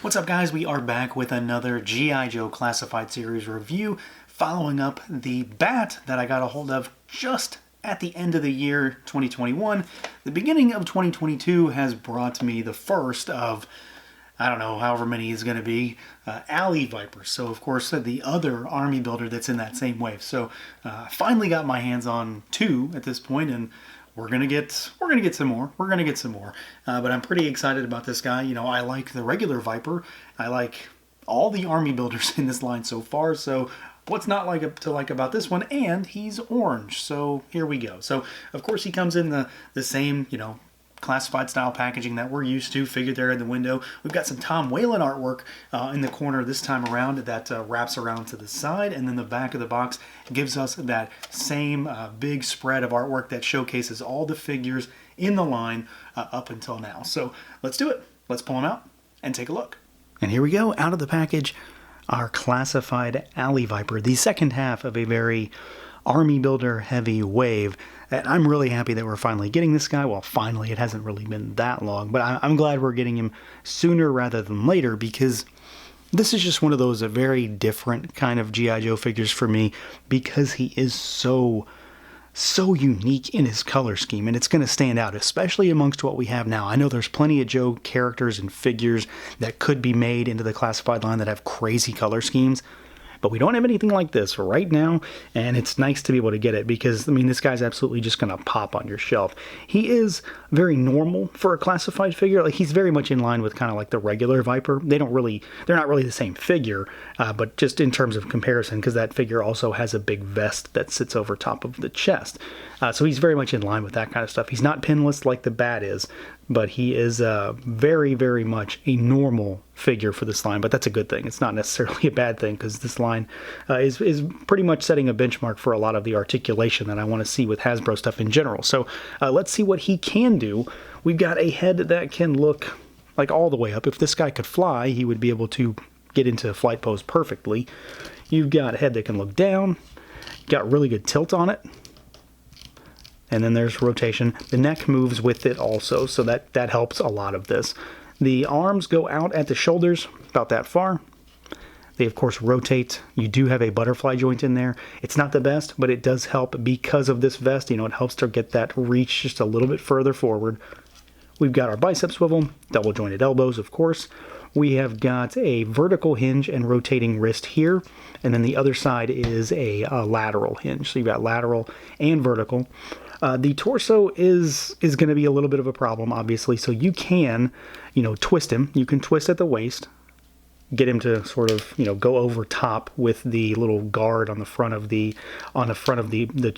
What's up, guys? We are back with another G.I. Joe Classified Series review, following up the bat that I got a hold of just at the end of the year 2021. The beginning of 2022 has brought me the first of, I don't know, however many is going to be, Alley Viper. So, of course, the other army builder that's in that same wave. So, I finally got my hands on two at this point, and we're gonna get some more. But I'm pretty excited about this guy. You know, I like the regular Viper. I like all the army builders in this line so far. So what's not to like about this one? And he's orange. So here we go. So of course he comes in the same, you know, classified style packaging that we're used to, figured there in the window. We've got some Tom Whalen artwork in the corner this time around that wraps around to the side, and then the back of the box gives us that same big spread of artwork that showcases all the figures in the line up until now. So let's do it. Let's pull them out and take a look. And here we go, out of the package, our classified Alley Viper, the second half of a very army builder heavy wave. And I'm really happy that we're finally getting this guy. Well, finally, it hasn't really been that long, but I'm glad we're getting him sooner rather than later, because this is just one of those very different kind of G.I. Joe figures for me, because he is so unique in his color scheme, and it's going to stand out, especially amongst what we have now. I know there's plenty of Joe characters and figures that could be made into the classified line that have crazy color schemes, but we don't have anything like this right now, and it's nice to be able to get it because, I mean, this guy's absolutely just going to pop on your shelf. He is very normal for a classified figure. Like, he's very much in line with kind of like the regular Viper. They're not really the same figure, but just in terms of comparison, because that figure also has a big vest that sits over top of the chest. So he's very much in line with that kind of stuff. He's not pinless like the bat is, but he is very, very much a normal figure for this line, but that's a good thing. It's not necessarily a bad thing, because this line is pretty much setting a benchmark for a lot of the articulation that I want to see with Hasbro stuff in general. So let's see what he can do. We've got a head that can look like all the way up. If this guy could fly, he would be able to get into flight pose perfectly. You've got a head that can look down, got really good tilt on it, and then there's rotation. The neck moves with it also, so that helps a lot of this. The arms go out at the shoulders, about that far. They, of course, rotate. You do have a butterfly joint in there. It's not the best, but it does help because of this vest. You know, it helps to get that reach just a little bit further forward. We've got our bicep swivel, double jointed elbows, of course. We have got a vertical hinge and rotating wrist here, and then the other side is a lateral hinge. So you've got lateral and vertical. The torso is going to be a little bit of a problem, obviously, so you can, you know, twist him. You can twist at the waist, get him to sort of, you know, go over top with the little guard on the front of the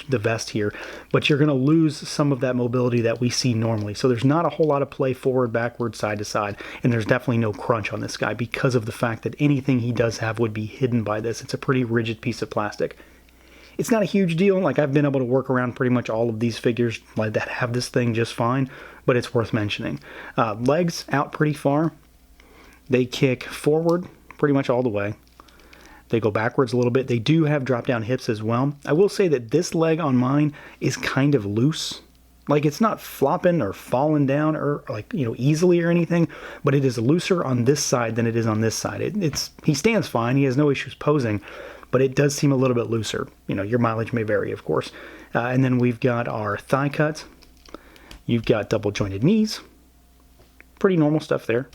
vest here, but you're going to lose some of that mobility that we see normally. So there's not a whole lot of play forward, backward, side to side, and there's definitely no crunch on this guy because of the fact that anything he does have would be hidden by this. It's a pretty rigid piece of plastic. It's not a huge deal. Like, I've been able to work around pretty much all of these figures like that have this thing just fine, but it's worth mentioning. Legs out pretty far. They kick forward pretty much all the way. They go backwards a little bit. They do have drop-down hips as well. I will say that this leg on mine is kind of loose. Like, it's not flopping or falling down or, like, you know, easily or anything, but it is looser on this side than it is on this side. He stands fine. He has no issues posing, but it does seem a little bit looser. You know, your mileage may vary, of course. And then we've got our thigh cut. You've got double jointed knees. Pretty normal stuff there.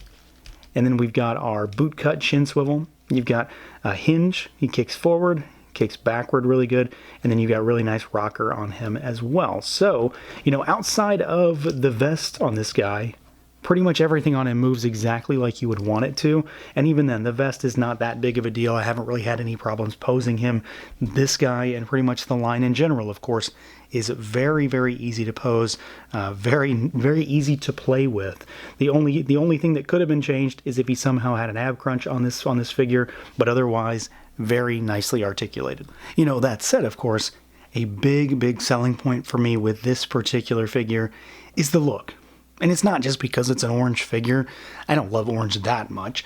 And then we've got our boot cut shin swivel. You've got a hinge. He kicks forward, kicks backward really good. And then you've got really nice rocker on him as well. So, you know, outside of the vest on this guy, pretty much everything on him moves exactly like you would want it to, and even then, the vest is not that big of a deal. I haven't really had any problems posing him. This guy, and pretty much the line in general, of course, is very, very easy to pose, very, very easy to play with. The only thing that could have been changed is if he somehow had an ab crunch on this figure, but otherwise, very nicely articulated. You know, that said, of course, a big selling point for me with this particular figure is the look. And it's not just because it's an orange figure. I don't love orange that much.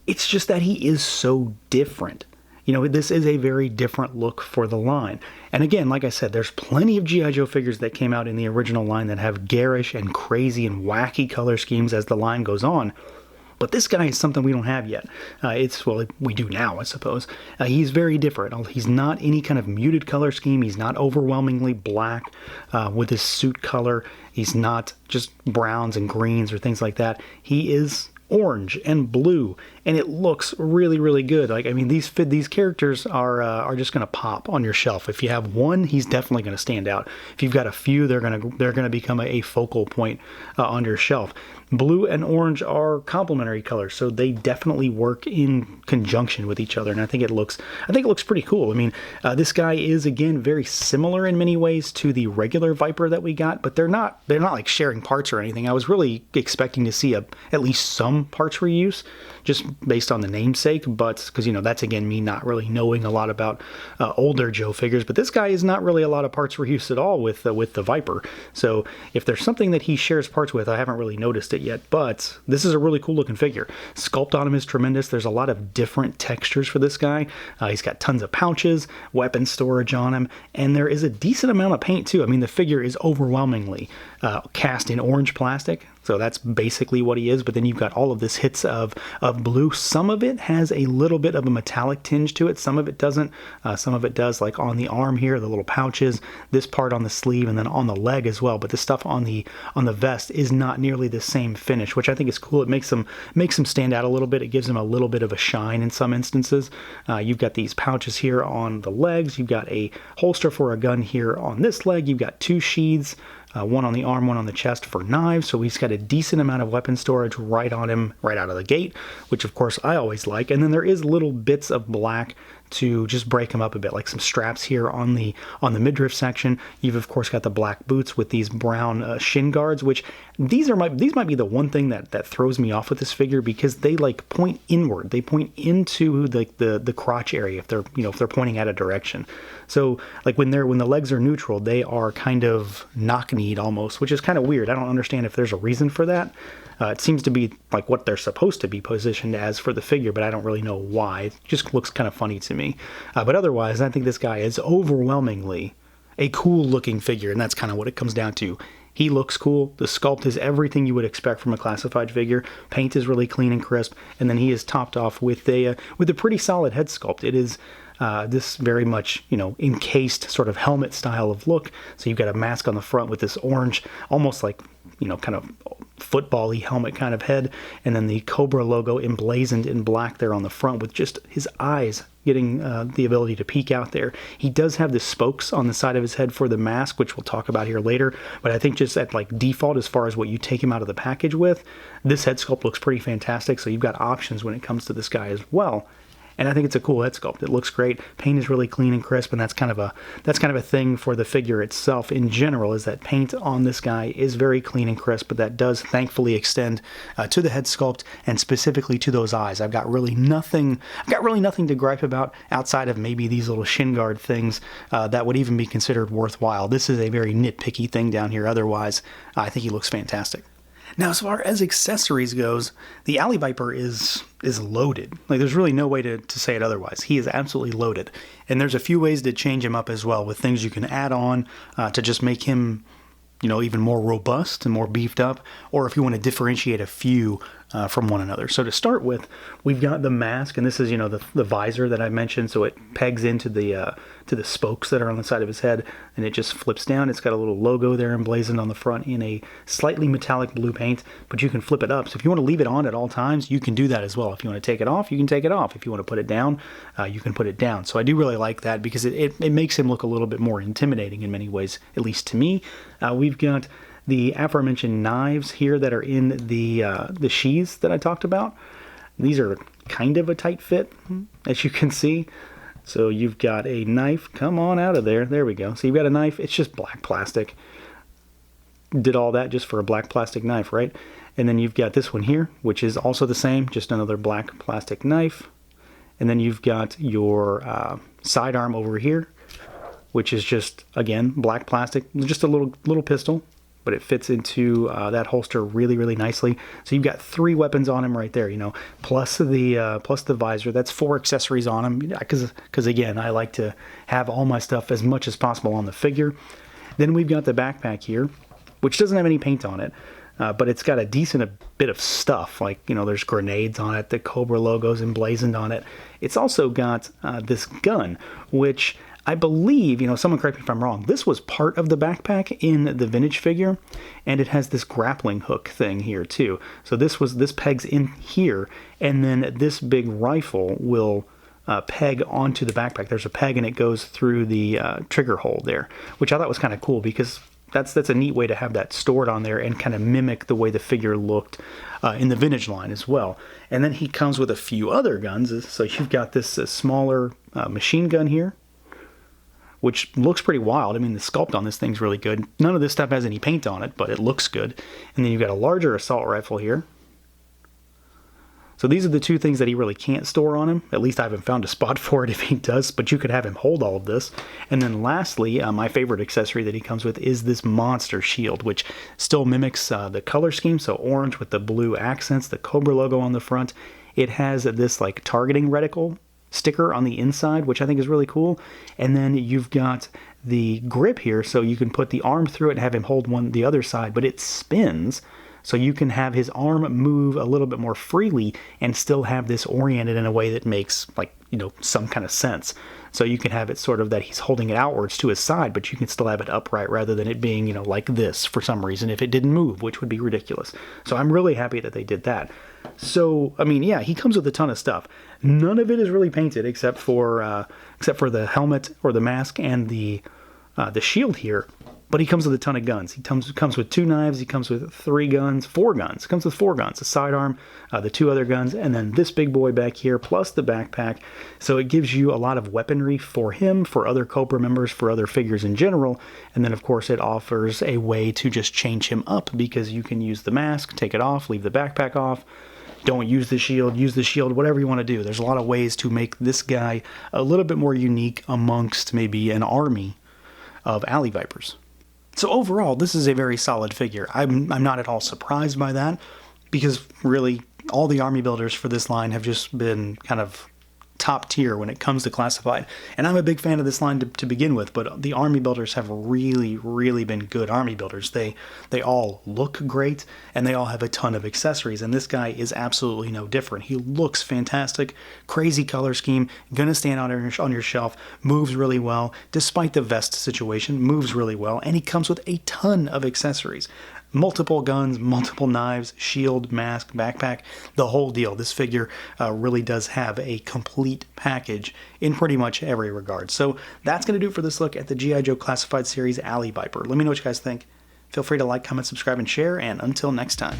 It's just that he is so different. You know, this is a very different look for the line. And again, like I said, there's plenty of G.I. Joe figures that came out in the original line that have garish and crazy and wacky color schemes as the line goes on. But this guy is something we don't have yet. Well, we do now, I suppose. He's very different. He's not any kind of muted color scheme. He's not overwhelmingly black with his suit color. He's not just browns and greens or things like that. He is orange and blue, and it looks really, really good. Like, I mean, these characters are just going to pop on your shelf. If you have one, he's definitely going to stand out. If you've got a few, they're going to become a focal point on your shelf. Blue and orange are complementary colors, so they definitely work in conjunction with each other, and I think it looks pretty cool. I mean, this guy is, again, very similar in many ways to the regular Viper that we got, but they're not like sharing parts or anything. I was really expecting to see at least some parts reuse, just based on the namesake, but because, you know, that's, again, me not really knowing a lot about older Joe figures, but this guy is not really a lot of parts reuse at all with the Viper. So if there's something that he shares parts with, I haven't really noticed it yet, but this is a really cool looking figure. Sculpt on him is tremendous. There's a lot of different textures for this guy. He's got tons of pouches, weapon storage on him, and there is a decent amount of paint too. I mean, the figure is overwhelmingly cast in orange plastic, so that's basically what he is, but then you've got all of this hits of blue. Some of it has a little bit of a metallic tinge to it, some of it doesn't. Some of it does, like on the arm here, the little pouches, this part on the sleeve, and then on the leg as well, but the stuff on the vest is not nearly the same finish, which I think is cool. It makes them stand out a little bit. It gives them a little bit of a shine in some instances. You've got these pouches here on the legs, you've got a holster for a gun here on this leg, you've got two sheaths, one on the arm, one on the chest for knives, so he's got a decent amount of weapon storage right on him right out of the gate, which of course I always like. And then there is little bits of black to just break him up a bit, like some straps here on the midriff section. You've of course got the black boots with these brown shin guards, which these might be the one thing that throws me off with this figure, because they like point inward. They point into like the crotch area if they're pointing at a direction. So like when the legs are neutral, they are kind of knock-kneed almost, which is kind of weird. I don't understand if there's a reason for that. It seems to be like what they're supposed to be positioned as for the figure, but I don't really know why. It just looks kind of funny to me. But otherwise, I think this guy is overwhelmingly a cool looking figure, and that's kind of what it comes down to. He looks cool. The sculpt is everything you would expect from a classified figure. Paint is really clean and crisp, and then he is topped off with a pretty solid head sculpt. It is this very much, encased sort of helmet style of look. So you've got a mask on the front with this orange, almost like, kind of football-y helmet kind of head, and then the Cobra logo emblazoned in black there on the front with just his eyes getting the ability to peek out there. He does have the spokes on the side of his head for the mask, which we'll talk about here later, but I think just at like default as far as what you take him out of the package with, this head sculpt looks pretty fantastic, so you've got options when it comes to this guy as well. And I think it's a cool head sculpt. It looks great. Paint is really clean and crisp, and that's kind of a thing for the figure itself in general, is that paint on this guy is very clean and crisp, but that does thankfully extend to the head sculpt and specifically to those eyes. I've got really nothing to gripe about outside of maybe these little shin guard things that would even be considered worthwhile. This is a very nitpicky thing down here. Otherwise, I think he looks fantastic. Now, as far as accessories goes, the Alley Viper is loaded. Like, there's really no way to say it otherwise. He is absolutely loaded. And there's a few ways to change him up as well, with things you can add on to just make him, even more robust and more beefed up, or if you want to differentiate a few from one another. So to start with, we've got the mask, and this is, the visor that I mentioned, so it pegs into the spokes that are on the side of his head, and it just flips down. It's got a little logo there emblazoned on the front in a slightly metallic blue paint, but you can flip it up. So if you want to leave it on at all times, you can do that as well. If you want to take it off, you can take it off. If you want to put it down, you can put it down. So I do really like that, because it makes him look a little bit more intimidating in many ways, at least to me. We've got the aforementioned knives here that are in the sheaths that I talked about. These are kind of a tight fit, as you can see. So you've got a knife. Come on out of there. There we go. So you've got a knife. It's just black plastic. Did all that just for a black plastic knife, right? And then you've got this one here, which is also the same, just another black plastic knife. And then you've got your sidearm over here, which is just, again, black plastic. Just a little pistol, but it fits into that holster really, really nicely. So you've got 3 weapons on him right there, plus the visor. That's 4 accessories on him, because again, I like to have all my stuff as much as possible on the figure. Then we've got the backpack here, which doesn't have any paint on it. but it's got a decent bit of stuff, like, you know, there's grenades on it, the Cobra logo's emblazoned on it. It's also got this gun, which I believe, you know, someone correct me if I'm wrong, this was part of the backpack in the vintage figure, and it has this grappling hook thing here too. So this pegs in here, and then this big rifle will peg onto the backpack. There's a peg and it goes through the trigger hole there, which I thought was kind of cool because that's a neat way to have that stored on there and kind of mimic the way the figure looked in the vintage line as well. And then he comes with a few other guns. So you've got this smaller machine gun here, which looks pretty wild. I mean, the sculpt on this thing's really good. None of this stuff has any paint on it, but it looks good. And then you've got a larger assault rifle here. So these are the two things that he really can't store on him. At least I haven't found a spot for it if he does, but you could have him hold all of this. And then lastly, my favorite accessory that he comes with is this monster shield, which still mimics the color scheme. So orange with the blue accents, the Cobra logo on the front. It has this like targeting reticle sticker on the inside, which I think is really cool. And then you've got the grip here, so you can put the arm through it and have him hold the other side, but it spins. So you can have his arm move a little bit more freely and still have this oriented in a way that makes, like, you know, some kind of sense. So you can have it sort of that he's holding it outwards to his side, but you can still have it upright rather than it being, you know, like this for some reason if it didn't move, which would be ridiculous. So I'm really happy that they did that. So, I mean, yeah, he comes with a ton of stuff. None of it is really painted except for the helmet or the mask and the shield here. But he comes with a ton of guns. He comes with 2 knives. He comes with 4 guns. He comes with 4 guns, a sidearm, the 2 other guns, and then this big boy back here, plus the backpack. So it gives you a lot of weaponry for him, for other Cobra members, for other figures in general. And then, of course, it offers a way to just change him up because you can use the mask, take it off, leave the backpack off. Don't use the shield, whatever you want to do. There's a lot of ways to make this guy a little bit more unique amongst maybe an army of alley vipers. So overall, this is a very solid figure. I'm not at all surprised by that, because really all the army builders for this line have just been kind of top tier when it comes to classified. And I'm a big fan of this line to begin with, but the army builders have really, really been good army builders. They all look great, and they all have a ton of accessories, and this guy is absolutely no different. He looks fantastic, crazy color scheme, gonna stand on your shelf, moves really well, despite the vest situation, moves really well, and he comes with a ton of accessories. Multiple guns, multiple knives, shield, mask, backpack, the whole deal. This figure really does have a complete package in pretty much every regard. So that's going to do it for this look at the G.I. Joe Classified Series Alley Viper. Let me know what you guys think. Feel free to like, comment, subscribe, and share, and until next time.